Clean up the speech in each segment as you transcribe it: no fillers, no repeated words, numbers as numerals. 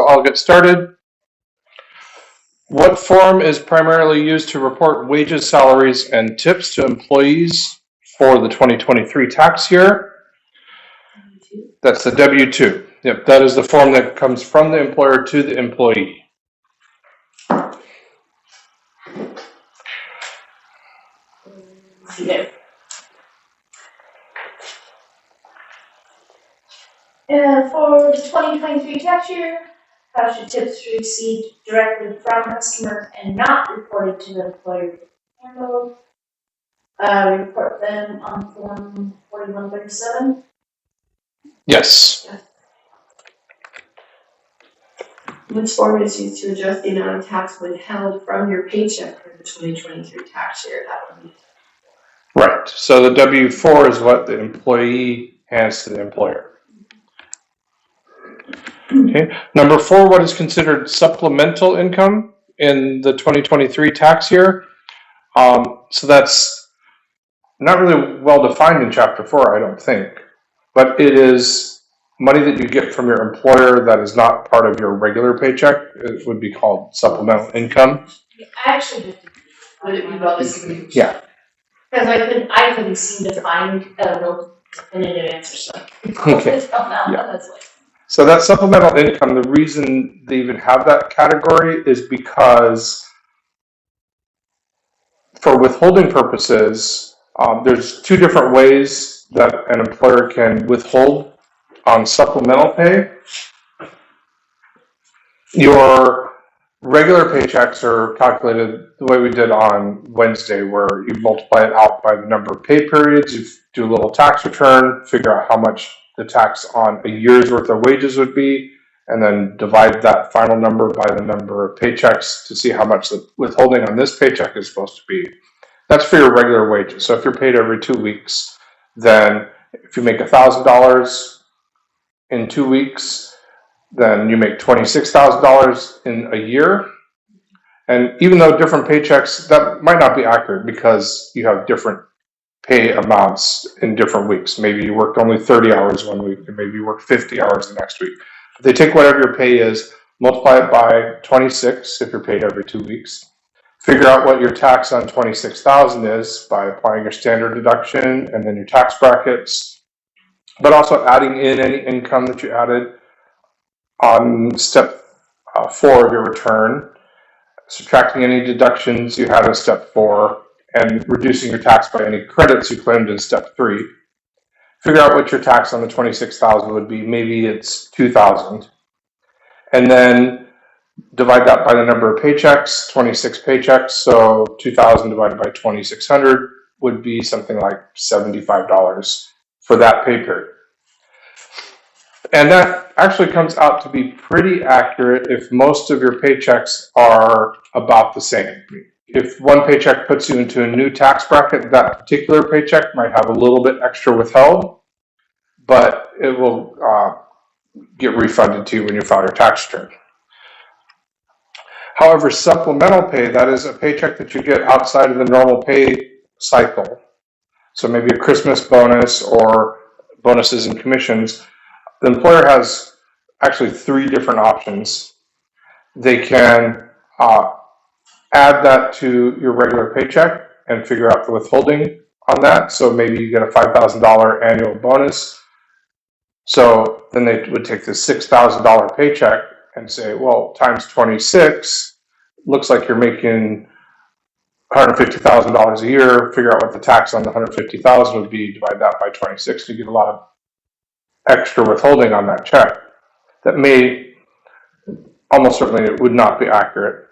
I'll get started. What form is primarily used to report wages, salaries, and tips to employees for the 2023 tax year? That's the W-2. Yep, that is the form that comes from the employer to the employee. Yeah. For the 2023 tax year, how should tips received directly from customers and not reported to the employer be handled? Report them on Form 4137. Yes. Which form is used to adjust the amount of tax withheld from your paycheck for the 2023 tax year? That would be Right. So the W-4 is what the employee hands to the employer. Okay. Number 4, what is considered supplemental income in the 2023 tax year? So that's not really well defined in Chapter 4, I don't think. But it is money that you get from your employer that is not part of your regular paycheck. It would be called supplemental income. I actually would it be bonus? Yeah. because I couldn't seem to find a real definitive answer. So Okay. Yeah. So that supplemental income, the reason they even have that category is because for withholding purposes, there's 2 different ways that an employer can withhold on supplemental pay. Your regular paychecks are calculated the way we did on Wednesday, where you multiply it out by the number of pay periods, you do a little tax return, figure out how much the tax on a year's worth of wages would be, and then divide that final number by the number of paychecks to see how much the withholding on this paycheck is supposed to be. That's for your regular wages. So if you're paid every 2 weeks, then if you make $1,000 in 2 weeks, then you make $26,000 in a year. And even though different paychecks, that might not be accurate because you have different pay amounts in different weeks. Maybe you worked only 30 hours one week, and maybe you worked 50 hours the next week. But they take whatever your pay is, multiply it by 26 if you're paid every 2 weeks. Figure out what your tax on $26,000 is by applying your standard deduction and then your tax brackets, but also adding in any income that you added on step 4 of your return, subtracting any deductions you had in step 4, and reducing your tax by any credits you claimed in step 3. Figure out what your tax on the $26,000 would be. Maybe it's $2,000, and then divide that by the number of paychecks, 26 paychecks. So 2,000 divided by 2,600 would be something like $75 for that pay period. And that actually comes out to be pretty accurate if most of your paychecks are about the same. If one paycheck puts you into a new tax bracket, that particular paycheck might have a little bit extra withheld, but it will get refunded to you when you file your tax return. However, supplemental pay, that is a paycheck that you get outside of the normal pay cycle. So maybe a Christmas bonus or bonuses and commissions. The employer has actually 3 different options. They can add that to your regular paycheck and figure out the withholding on that. So maybe you get a $5,000 annual bonus. So then they would take the $6,000 paycheck and say, well, times 26, looks like you're making $150,000 a year. Figure out what the tax on the $150,000 would be, divide that by 26, you get a lot of extra withholding on that check that may, almost certainly it would not be accurate.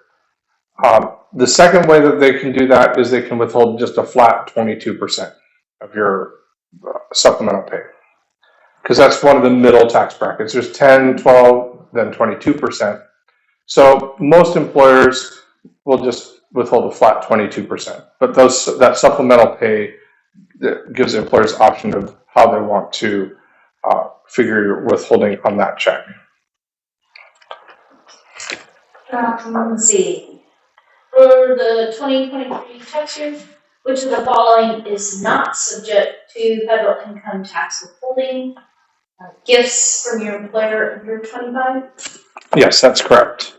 The second way that they can do that is they can withhold just a flat 22% of your supplemental pay, because that's one of the middle tax brackets. There's 10, 12, then 22%. So most employers will just withhold a flat 22%, but that supplemental pay gives the employers option of how they want to figure your withholding on that check. Let's see. For the 2023 tax year, which of the following is not subject to federal income tax withholding? Gifts from your employer under 25, Yes, that's correct.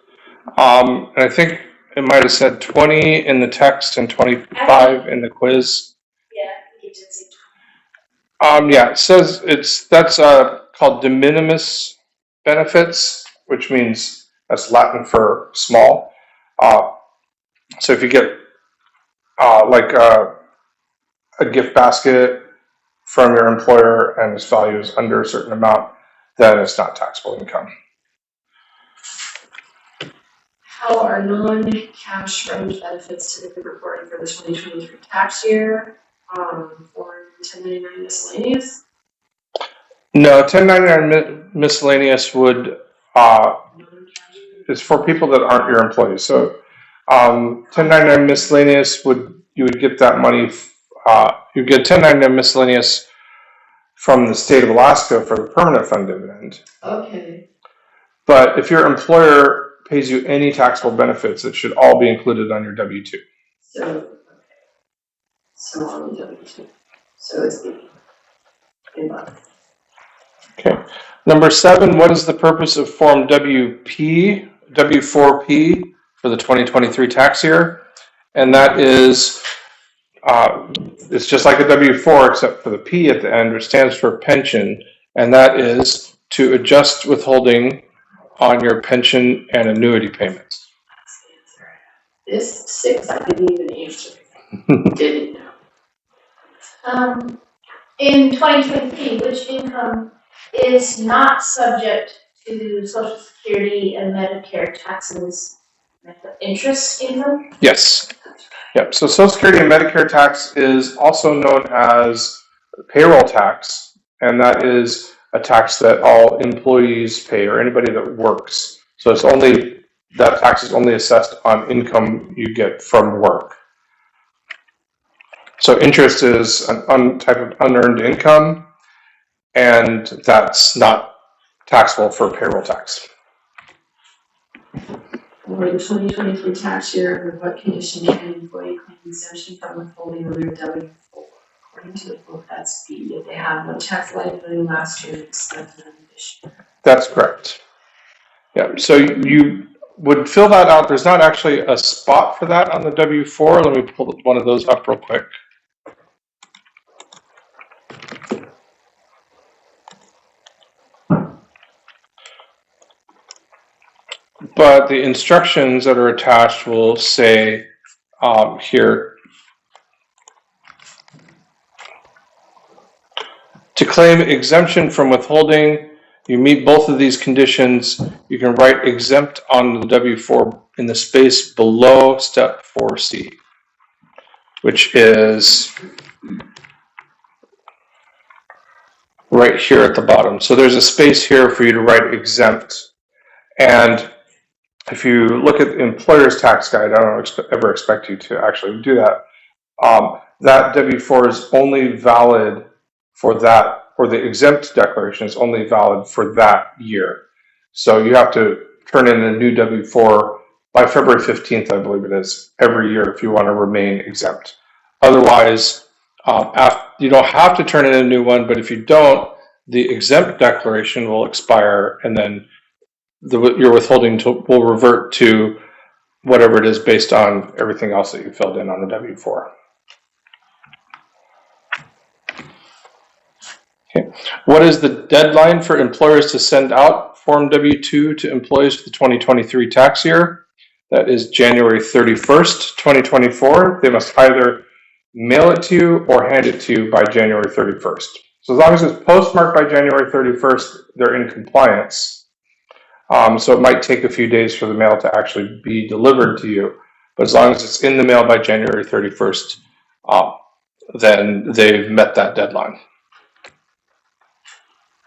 And I think it might have said 20 in the text and 25 in the quiz. Yeah, I think it did say Yeah, it says that's called de minimis benefits, which means that's Latin for small. Uh, so if you get like a gift basket from your employer and its value is under a certain amount, then it's not taxable income. How are non-cash fringe benefits typically reported for the 2023 tax year, for 1099 miscellaneous? No, 1099 miscellaneous would is for people that aren't your employees. So 1099 miscellaneous you would get that money. You get 1099 miscellaneous from the state of Alaska for the permanent fund dividend. Okay, But if your employer pays you any taxable benefits, it should all be included on your W-2. so on the W-2. So it's the inbox. Okay. Number 7, what is the purpose of Form W4P for the 2023 tax year? And that is, it's just like a W4 except for the P at the end, which stands for pension. And that is to adjust withholding on your pension and annuity payments. This 6 I didn't even answer. Didn't know. In 2023, which income is not subject to Social Security and Medicare taxes? Interest income? Yes. Yep. So Social Security and Medicare tax is also known as payroll tax, and that is a tax that all employees pay or anybody that works. So that tax is only assessed on income you get from work. So interest is an type of unearned income, and that's not taxable for payroll tax. For the 2023 tax year, under what condition can an employee claim exemption from withholding on their W-4? According to the book, that's B, if they have no tax liability last year and expect none this year. That's correct. Yeah, so you would fill that out. There's not actually a spot for that on the W-4. Let me pull one of those up real quick. But the instructions that are attached will say here, to claim exemption from withholding, you meet both of these conditions. You can write exempt on the W-4 in the space below step 4C, which is right here at the bottom. So there's a space here for you to write exempt. And if you look at the employer's tax guide, I don't ever expect you to actually do that. That W-4 is only valid for that, or the exempt declaration is only valid for that year. So you have to turn in a new W-4 by February 15th, I believe it is, every year if you want to remain exempt. Otherwise, you don't have to turn in a new one, but if you don't, the exempt declaration will expire, and then your withholding will revert to whatever it is based on everything else that you filled in on the W-4. Okay. What is the deadline for employers to send out Form W-2 to employees for the 2023 tax year? That is January 31st, 2024. They must either mail it to you or hand it to you by January 31st. So as long as it's postmarked by January 31st, they're in compliance. So it might take a few days for the mail to actually be delivered to you. But as long as it's in the mail by January 31st, then they've met that deadline.